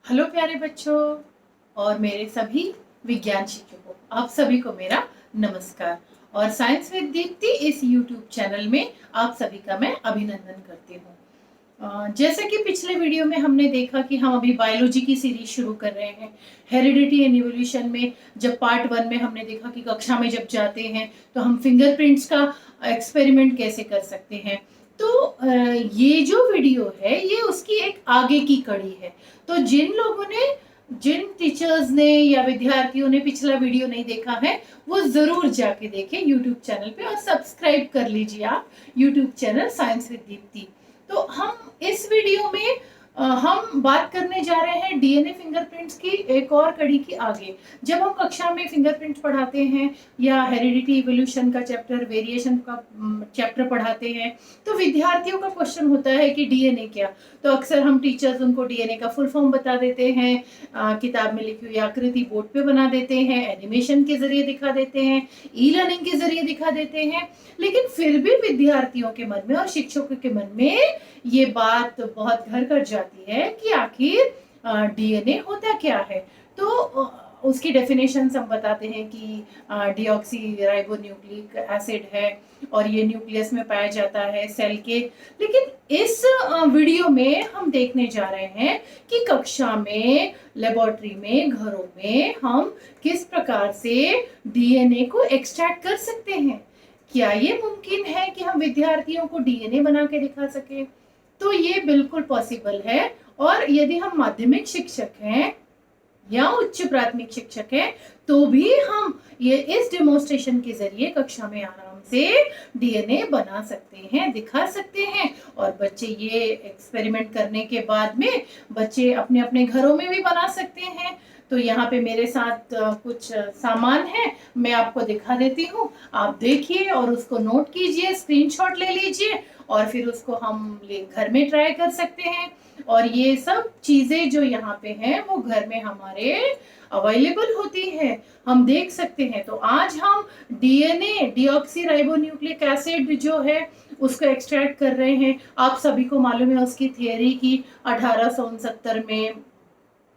Hello प्यारे बच्चों और मेरे सभी विज्ञान शिक्षकों, आप सभी को मेरा नमस्कार। और साइंस विद दीप्ति इस यूट्यूब चैनल में आप सभी का मैं अभिनंदन करती हूँ। जैसे कि पिछले वीडियो में हमने देखा कि हम अभी बायोलॉजी की सीरीज शुरू कर रहे हैं। हेरिडिटी एंड इवोल्यूशन में जब पार्ट 1 में हमने देखा कि कक्षा में जब जाते हैं तो हम फिंगरप्रिंट्स का एक्सपेरिमेंट कैसे कर सकते हैं। तो ये जो वीडियो है ये उसकी एक आगे की कड़ी है। तो जिन टीचर्स ने या विद्यार्थियों ने पिछला वीडियो नहीं देखा है वो जरूर जाके देखें यूट्यूब चैनल पे और सब्सक्राइब कर लीजिए आप YouTube channel science with Deepti. तो हम इस वीडियो में हम बात करने जा रहे हैं डीएनए फिंगरप्रिंट्स की एक और कड़ी की आगे। जब हम कक्षा में फिंगरप्रिंट्स पढ़ाते हैं या हेरिडिटी इवोल्यूशन का चैप्टर, वेरिएशन का चैप्टर पढ़ाते हैं तो विद्यार्थियों का क्वेश्चन होता है कि डीएनए क्या। तो अक्सर हम टीचर्स उनको डीएनए का फुल फॉर्म बता देते हैं, किताब में लिखी हुई आकृति बोर्ड पे बना देते हैं, एनिमेशन के जरिए दिखा देते हैं, ई लर्निंग के जरिए दिखा देते हैं। लेकिन फिर भी विद्यार्थियों के मन में और शिक्षकों के मन में ये बात बहुत घर कर जाती है कि आखिर डीएनए होता क्या है। तो उसकी डेफिनेशन हम बताते हैं कि डीऑक्सी राइबोन्यूक्लिक एसिड है और ये न्यूक्लियस में पाया जाता है सेल के। लेकिन इस वीडियो में हम देखने जा रहे हैं कि कक्षा में, लेबोरेटरी में, घरों में हम किस प्रकार से डीएनए को एक्सट्रैक्ट कर सकते हैं। क्या ये मुमकिन है कि हम विद्यार्थियों को डीएनए बना के दिखा सके? तो ये बिल्कुल पॉसिबल है। और यदि हम माध्यमिक शिक्षक हैं या उच्च प्राथमिक शिक्षक हैं तो भी हम ये इस डेमोन्स्ट्रेशन के जरिए कक्षा में आराम से डीएनए बना सकते हैं, दिखा सकते हैं। और बच्चे ये एक्सपेरिमेंट करने के बाद में बच्चे अपने अपने घरों में भी बना सकते हैं। तो यहाँ पे मेरे साथ कुछ सामान है, मैं आपको दिखा देती हूँ, आप देखिए और उसको नोट कीजिए, स्क्रीनशॉट ले लीजिए और फिर उसको हम घर में ट्राई कर सकते हैं। और ये सब चीजें जो यहाँ पे हैं वो घर में हमारे अवेलेबल होती है, हम देख सकते हैं। तो आज हम डीएनए, डीऑक्सी राइबोन्यूक्लिक एसिड जो है उसको एक्सट्रैक्ट कर रहे हैं। आप सभी को मालूम है उसकी थियरी की 1869 में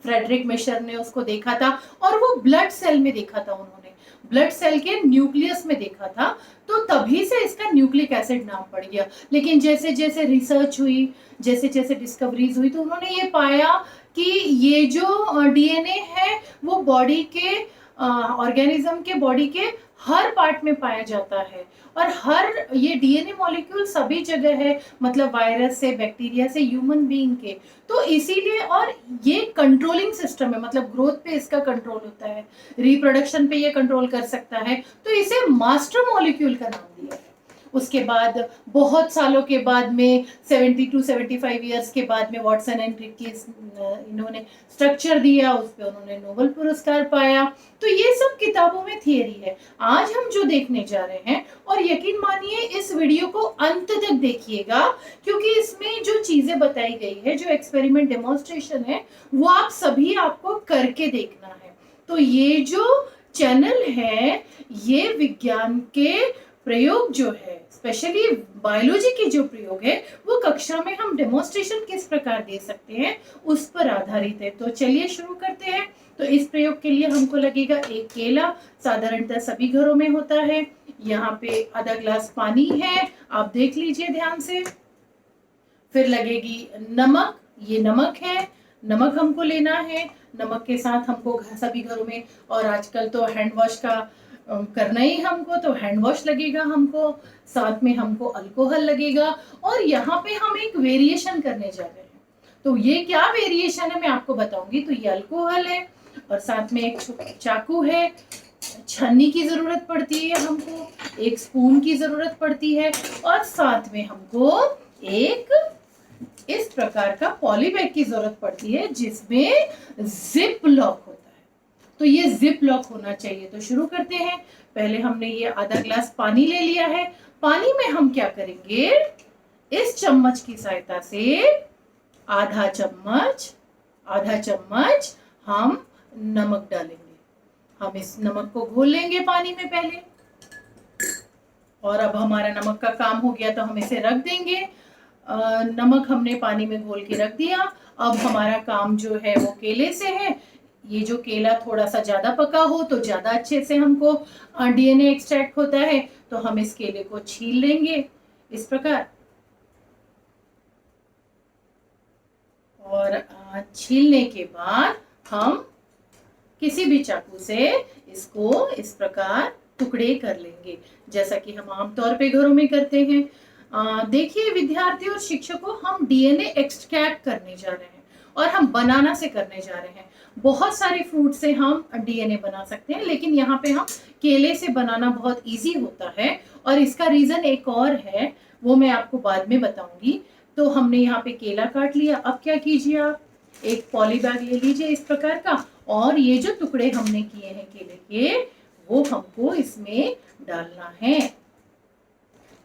फ्रेडरिक मिशर ने उसको देखा था और वो ब्लड सेल में देखा था, उन्होंने ब्लड सेल के न्यूक्लियस में देखा था। तो तभी से इसका न्यूक्लिक एसिड नाम पड़ गया। लेकिन जैसे जैसे रिसर्च हुई, जैसे जैसे डिस्कवरीज हुई तो उन्होंने ये पाया कि ये जो डीएनए है वो बॉडी के ऑर्गेनिज्म के बॉडी के हर पार्ट में पाया जाता है। और हर ये डीएनए मॉलिक्यूल सभी जगह है, मतलब वायरस से, बैक्टीरिया से, ह्यूमन बीइंग के। तो इसीलिए, और ये कंट्रोलिंग सिस्टम है, मतलब ग्रोथ पे इसका कंट्रोल होता है, रिप्रोडक्शन पे ये कंट्रोल कर सकता है। तो इसे मास्टर मॉलिक्यूल का नाम दिया है। उसके बाद बहुत सालों के बाद में 70 to 75 ईयर्स के बाद में वाटसन एंड क्रिक की इन्होंने स्ट्रक्चर दिया, उस पर उन्होंने नोबेल पुरस्कार पाया। तो ये सब किताबों में थियरी है। आज हम जो देखने जा रहे हैं, और यकीन मानिए इस वीडियो को अंत तक देखिएगा क्योंकि इसमें जो चीजें बताई गई है, जो एक्सपेरिमेंट डेमोन्स्ट्रेशन है, वो आप सभी आपको करके देखना है। तो ये जो चैनल है ये विज्ञान के प्रयोग जो है, स्पेशली बायोलॉजी के जो प्रयोग है वो कक्षा में हम डेमोन्स्ट्रेशन किस प्रकार दे सकते हैं उस पर आधारित है। तो चलिए शुरू करते हैं। तो इस प्रयोग के लिए हमको लगेगा एक केला, साधारणतः सभी घरों में होता है। यहाँ पे आधा ग्लास पानी है, आप देख लीजिए ध्यान से। फिर लगेगी नमक, ये नमक है, नमक हमको लेना है। नमक के साथ हमको सभी घरों में, और आजकल तो हैंड वॉश का करना ही हमको, तो हैंड वॉश लगेगा हमको, साथ में हमको अल्कोहल लगेगा। और यहाँ पे हम एक वेरिएशन करने जा रहे हैं। तो ये क्या वेरिएशन है मैं आपको बताऊंगी। तो ये अल्कोहल है और साथ में एक चाकू है, छन्नी की जरूरत पड़ती है हमको, एक स्पून की जरूरत पड़ती है और साथ में हमको एक इस प्रकार का पॉलीबैग की जरूरत पड़ती है जिसमें जिप लॉक होता है। तो ये जिप लॉक होना चाहिए। तो शुरू करते हैं। पहले हमने ये आधा ग्लास पानी ले लिया है। पानी में हम क्या करेंगे, इस चम्मच की सहायता से आधा चम्मच हम नमक डालेंगे। हम इस नमक को घोल लेंगे पानी में पहले, और अब हमारा नमक का काम हो गया तो हम इसे रख देंगे। नमक हमने पानी में घोल के रख दिया। अब हमारा काम जो है वो केले से है। ये जो केला थोड़ा सा ज्यादा पका हो तो ज्यादा अच्छे से हमको डीएनए एक्सट्रैक्ट होता है। तो हम इस केले को छील लेंगे इस प्रकार, और छीलने के बाद हम किसी भी चाकू से इसको इस प्रकार टुकड़े कर लेंगे, जैसा कि हम आमतौर पे घरों में करते हैं। देखिए विद्यार्थी और शिक्षकों, हम डीएनए एक्सट्रैक्ट करने जा रहे हैं और हम बनाना से करने जा रहे हैं। बहुत सारे फ्रूट से हम डीएनए बना सकते हैं, लेकिन यहाँ पे हम केले से बनाना बहुत इजी होता है। और इसका रीजन एक और है, वो मैं आपको बाद में बताऊंगी। तो हमने यहाँ पे केला काट लिया। अब क्या कीजिए, आप एक पॉली बैग ले लीजिए इस प्रकार का, और ये जो टुकड़े हमने किए हैं केले के, वो हमको इसमें डालना है।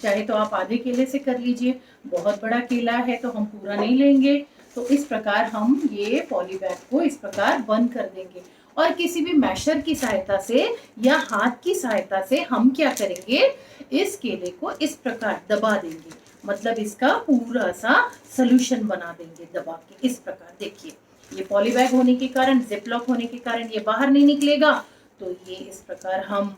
चाहे तो आप आधे केले से कर लीजिए, बहुत बड़ा केला है तो हम पूरा नहीं लेंगे। तो इस प्रकार हम ये पॉली बैग को इस प्रकार बंद कर देंगे, और किसी भी मैशर की सहायता से या हाथ की सहायता से हम क्या करेंगे, इस केले को इस प्रकार दबा देंगे। मतलब इसका पूरा सा सोल्यूशन बना देंगे दबा के इस प्रकार। देखिए ये पॉली बैग होने के कारण, जिप लॉक होने के कारण ये बाहर नहीं निकलेगा। तो ये इस प्रकार हम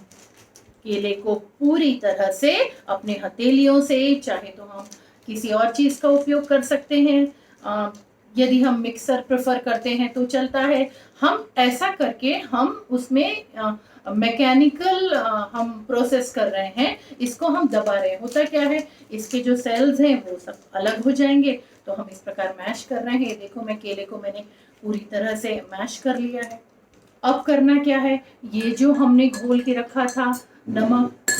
केले को पूरी तरह से अपने हथेलियों से, चाहे तो हम किसी और चीज का उपयोग कर सकते हैं, यदि हम मिक्सर प्रेफर करते हैं तो चलता है। हम ऐसा करके हम उसमें मैकेनिकल हम प्रोसेस कर रहे हैं, इसको हम दबा रहे हैं। होता क्या है, इसके जो सेल्स हैं वो सब अलग हो जाएंगे। तो हम इस प्रकार मैश कर रहे हैं। देखो मैं केले को मैंने पूरी तरह से मैश कर लिया है। अब करना क्या है, ये जो हमने घोल के रखा था नमक,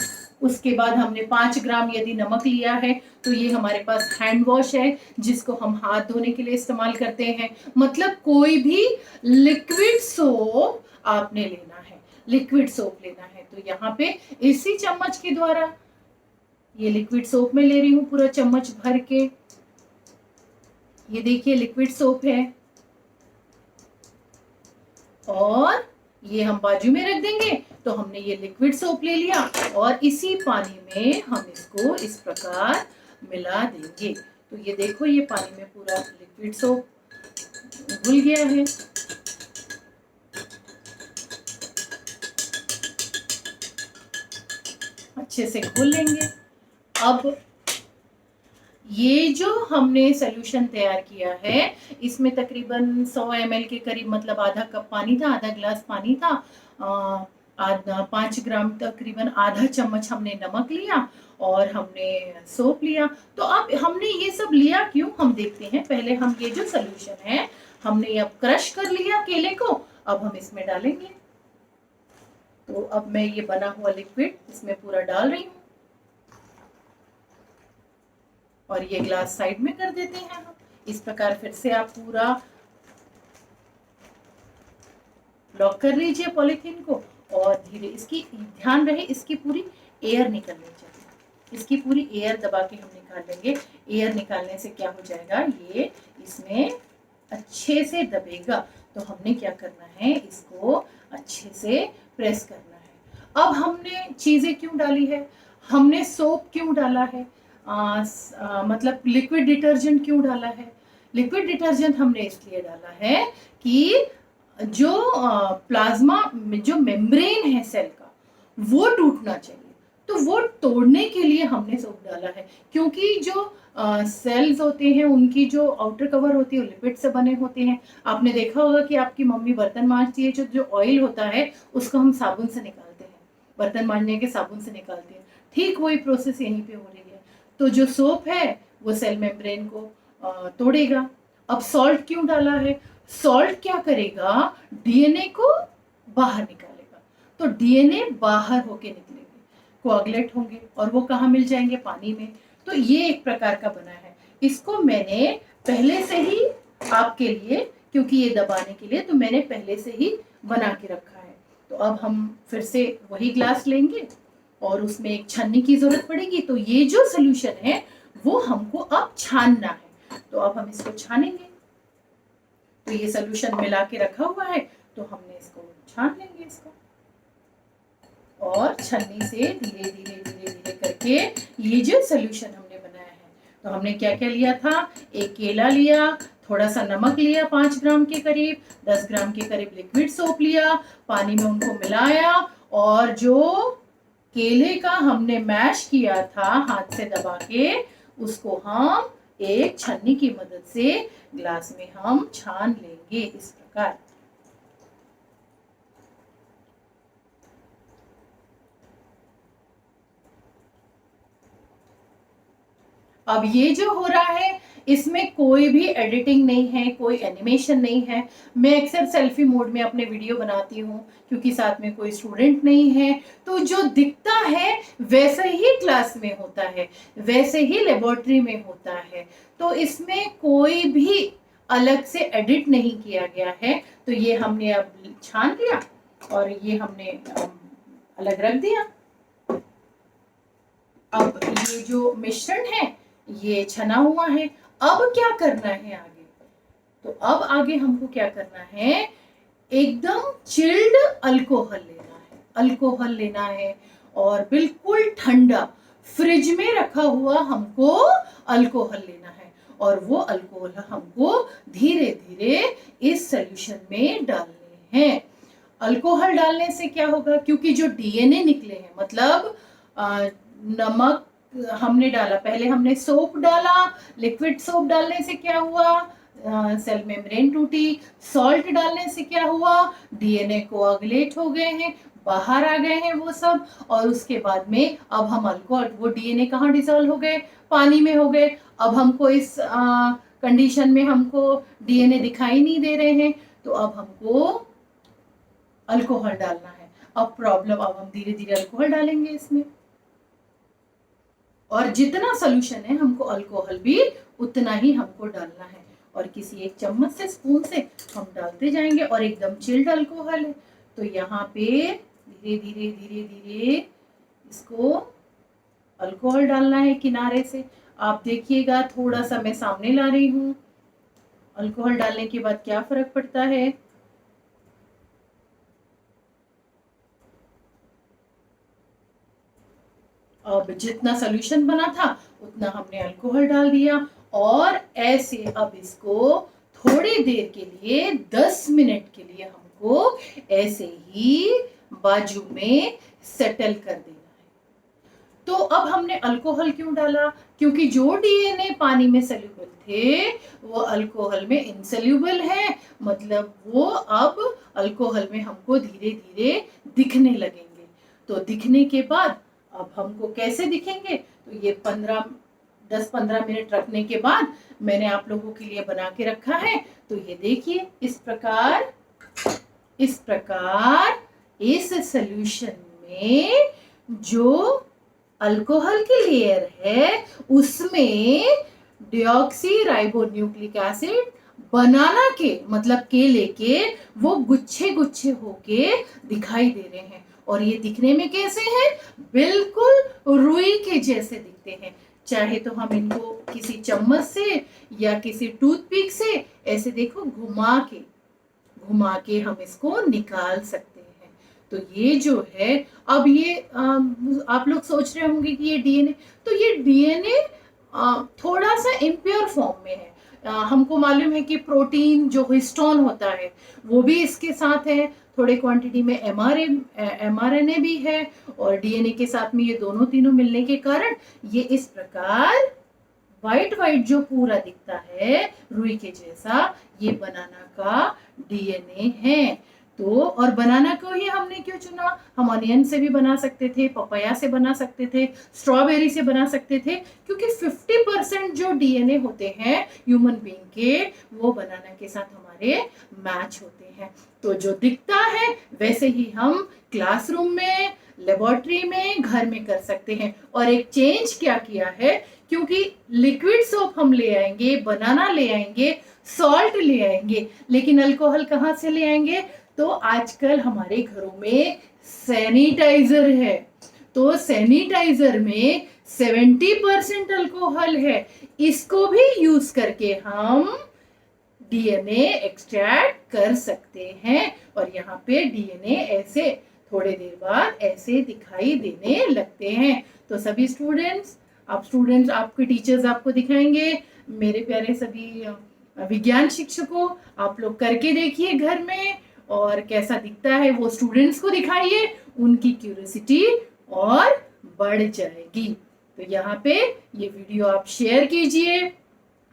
उसके बाद हमने 5 ग्राम यदि नमक लिया है, तो ये हमारे पास हैंड वॉश है जिसको हम हाथ धोने के लिए इस्तेमाल करते हैं। मतलब कोई भी लिक्विड सोप आपने लेना है, लिक्विड सोप लेना है। तो यहाँ पे इसी चम्मच के द्वारा ये लिक्विड सोप में ले रही हूँ पूरा चम्मच भर के। ये देखिए लिक्विड सोप है, और ये हम बाजू में रख देंगे। तो हमने ये लिक्विड सोप ले लिया, और इसी पानी में हम इसको इस प्रकार मिला देंगे। तो ये देखो ये पानी में पूरा लिक्विड सोप घुल गया है। अच्छे से घोल लेंगे। अब ये जो हमने सोल्यूशन तैयार किया है, इसमें तकरीबन 100 ml के करीब, मतलब आधा कप पानी था, आधा ग्लास पानी था, आधा 5 ग्राम तकरीबन आधा चम्मच हमने नमक लिया, और हमने सोप लिया। तो अब हमने ये सब लिया क्यों, हम देखते हैं। पहले हम ये जो सोल्यूशन है हमने अब क्रश कर लिया केले को, अब हम इसमें डालेंगे। तो अब मैं ये बना हुआ लिक्विड इसमें पूरा डाल रही हूँ, और ये ग्लास साइड में कर देते हैं हम। इस प्रकार फिर से आप पूरा लॉक कर लीजिए पॉलीथीन को, और धीरे इसकी ध्यान रहे इसकी पूरी एयर निकलनी चाहिए। इसकी पूरी एयर दबा के हम निकाल लेंगे। एयर निकालने से क्या हो जाएगा, ये इसमें अच्छे से दबेगा। तो हमने क्या करना है, इसको अच्छे से प्रेस करना है। अब हमने चीजें क्यों डाली है, हमने सोप क्यों डाला है, मतलब लिक्विड डिटर्जेंट क्यों डाला है। लिक्विड डिटर्जेंट हमने इसलिए डाला है कि जो प्लाज्मा जो मेम्ब्रेन है सेल का, वो टूटना चाहिए। तो वो तोड़ने के लिए हमने सोप डाला है, क्योंकि जो सेल्स होते हैं उनकी जो आउटर कवर होती है वो लिपिड से बने होते हैं। आपने देखा होगा कि आपकी मम्मी बर्तन मांजती है, जो ऑयल होता है उसको हम साबुन से निकालते हैं, बर्तन मांजने के साबुन से निकालते हैं। ठीक वही प्रोसेस यहीं पे हो रही है। तो जो सोप है वो सेल मेम्ब्रेन को तोड़ेगा। अब सॉल्ट क्यों डाला है, सॉल्ट क्या करेगा, डीएनए को बाहर निकालेगा। तो डीएनए बाहर होके निकलेंगे, कोआगुलेट होंगे, और वो कहाँ मिल जाएंगे, पानी में। तो ये एक प्रकार का बना है। इसको मैंने पहले से ही आपके लिए, क्योंकि ये दबाने के लिए, तो मैंने पहले से ही बना के रखा है। तो अब हम फिर से वही ग्लास लेंगे, और उसमें एक छन्नी की जरूरत पड़ेगी। तो ये जो सोल्यूशन है वो हमको अब छानना है। तो अब हम इसको छानेंगे। तो ये सोल्यूशन मिला के रखा हुआ है, तो हमने इसको छान लेंगे इसको, और छन्नी से धीरे धीरे धीरे धीरे करके ये जो सोल्यूशन हमने बनाया है। तो हमने क्या क्या लिया था, एक केला लिया, थोड़ा सा नमक लिया 5 ग्राम के करीब, 10 ग्राम के करीब लिक्विड सोप लिया, पानी में उनको मिलाया और जो केले का हमने मैश किया था हाथ से दबा के, उसको हम एक छन्नी की मदद से ग्लास में हम छान लेंगे इस प्रकार। अब ये जो हो रहा है इसमें कोई भी एडिटिंग नहीं है, कोई एनिमेशन नहीं है। मैं अक्सर सेल्फी मोड में अपने वीडियो बनाती हूँ क्योंकि साथ में कोई स्टूडेंट नहीं है, तो जो दिखता है वैसे ही क्लास में होता है, वैसे ही लेबोरेटरी में होता है। तो इसमें कोई भी अलग से एडिट नहीं किया गया है। तो ये हमने अब छान लिया और ये हमने अलग रख दिया। अब ये जो मिश्रण है ये छना हुआ है। अब क्या करना है आगे? तो अब आगे हमको क्या करना है, एकदम चिल्ड अल्कोहल लेना है। अल्कोहल लेना है और बिल्कुल ठंडा फ्रिज में रखा हुआ हमको अल्कोहल लेना है और वो अल्कोहल हमको धीरे धीरे इस सॉल्यूशन में डालने हैं। अल्कोहल डालने से क्या होगा, क्योंकि जो डीएनए निकले हैं, मतलब नमक हमने डाला, पहले हमने सोप डाला, लिक्विड सोप डालने से क्या हुआ, सेल मेम्ब्रेन टूटी। सॉल्ट डालने से क्या हुआ, डीएनए कोआगुलेट हो गए हैं, बाहर आ गए हैं वो सब। और उसके बाद में अब हम अल्कोहल, वो डीएनए कहाँ डिसॉल्व हो गए, पानी में हो गए। अब हमको इस कंडीशन में हमको डीएनए दिखाई नहीं दे रहे हैं, तो अब हमको अल्कोहल डालना है। अब प्रॉब्लम, अब हम धीरे धीरे अल्कोहल डालेंगे इसमें, और जितना सोल्यूशन है हमको अल्कोहल भी उतना ही हमको डालना है। और किसी एक चम्मच से, स्पून से हम डालते जाएंगे और एकदम चिल्ड अल्कोहल है। तो यहाँ पे धीरे धीरे धीरे धीरे इसको अल्कोहल डालना है किनारे से। आप देखिएगा, थोड़ा सा मैं सामने ला रही हूँ। अल्कोहल डालने के बाद क्या फर्क पड़ता है, अब जितना सोल्यूशन बना था उतना हमने अल्कोहल डाल दिया और ऐसे अब इसको थोड़ी देर के लिए, 10 मिनट के लिए हमको ऐसे ही बाजू में सेटल कर देना है। तो अब हमने अल्कोहल क्यों डाला, क्योंकि जो डीएनए पानी में सल्यूबल थे वो अल्कोहल में इनसल्यूबल है, मतलब वो अब अल्कोहल में हमको धीरे धीरे दिखने लगेंगे। तो दिखने के बाद अब हमको कैसे दिखेंगे, तो ये 10-15 मिनट रखने के बाद मैंने आप लोगों के लिए बना के रखा है। तो ये देखिए, इस प्रकार इस सॉल्यूशन में जो अल्कोहल की लेयर है उसमें डिऑक्सी राइबोन्यूक्लिक एसिड बनाना के, मतलब केले के, वो गुच्छे गुच्छे होके दिखाई दे रहे हैं। और ये दिखने में कैसे हैं, बिल्कुल रुई के जैसे दिखते हैं। चाहे तो हम इनको किसी चम्मच से या किसी टूथपिक से ऐसे देखो घुमा के हम इसको निकाल सकते हैं। तो ये जो है, अब ये आप लोग सोच रहे होंगे कि ये डीएनए, तो ये डीएनए थोड़ा सा इम्प्योर फॉर्म में है। हमको मालूम है कि प्रोटीन जो हिस्टोन होता है वो भी इसके साथ है, थोड़े क्वांटिटी में एमआरएनए भी है, और डीएनए के साथ में ये दोनों तीनों मिलने के कारण ये इस प्रकार व्हाइट जो पूरा दिखता है रुई के जैसा, ये बनाना का डीएनए है। तो और बनाना को ही हमने क्यों चुना, हम अनियन से भी बना सकते थे, पपाया से बना सकते थे, स्ट्रॉबेरी से बना सकते थे, क्योंकि 50% जो डीएनए होते हैं ह्यूमन बीइंग के, वो बनाना के साथ हमारे मैच होते हैं। तो जो दिखता है वैसे ही हम क्लासरूम में, लेबोरेटरी में, घर में कर सकते हैं। और एक चेंज क्या किया है, क्योंकि लिक्विड सोप हम ले आएंगे, बनाना ले आएंगे, सॉल्ट ले आएंगे, लेकिन अल्कोहल कहाँ से ले आएंगे, तो आजकल हमारे घरों में सैनिटाइजर है। तो सैनिटाइजर में 70% अल्कोहल है, इसको भी यूज करके हम डीएनए एक्सट्रैक्ट कर सकते हैं। और यहाँ पे डीएनए ऐसे थोड़े देर बाद ऐसे दिखाई देने लगते हैं। तो सभी स्टूडेंट्स, आपके टीचर्स आपको दिखाएंगे, मेरे प्यारे सभी विज्ञान शिक्षकों, आप लोग करके देखिए घर में, और कैसा दिखता है वो स्टूडेंट्स को दिखाइए, उनकी क्यूरियोसिटी और बढ़ जाएगी। तो यहाँ पे ये वीडियो आप शेयर कीजिए,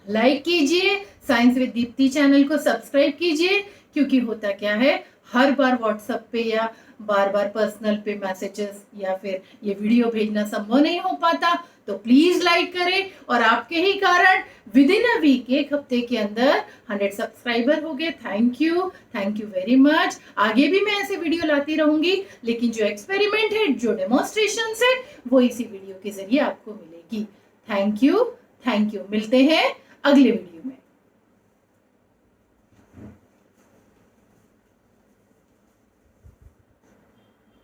लाइक कीजिए, साइंस विद दीप्ति चैनल को सब्सक्राइब कीजिए, क्योंकि होता क्या है, हर बार व्हाट्सएप पे या बार बार पर्सनल पे मैसेजेस या फिर ये वीडियो भेजना संभव नहीं हो पाता। तो प्लीज लाइक करें, और आपके ही कारण विद इन अ वीक, एक हफ्ते के अंदर 100 सब्सक्राइबर हो गए। Thank you very much. आगे भी मैं ऐसे वीडियो लाती रहूंगी, लेकिन जो एक्सपेरिमेंट है, जो डेमोन्स्ट्रेशन है, वो इसी वीडियो के जरिए आपको मिलेगी। Thank you. मिलते हैं अगले वीडियो में।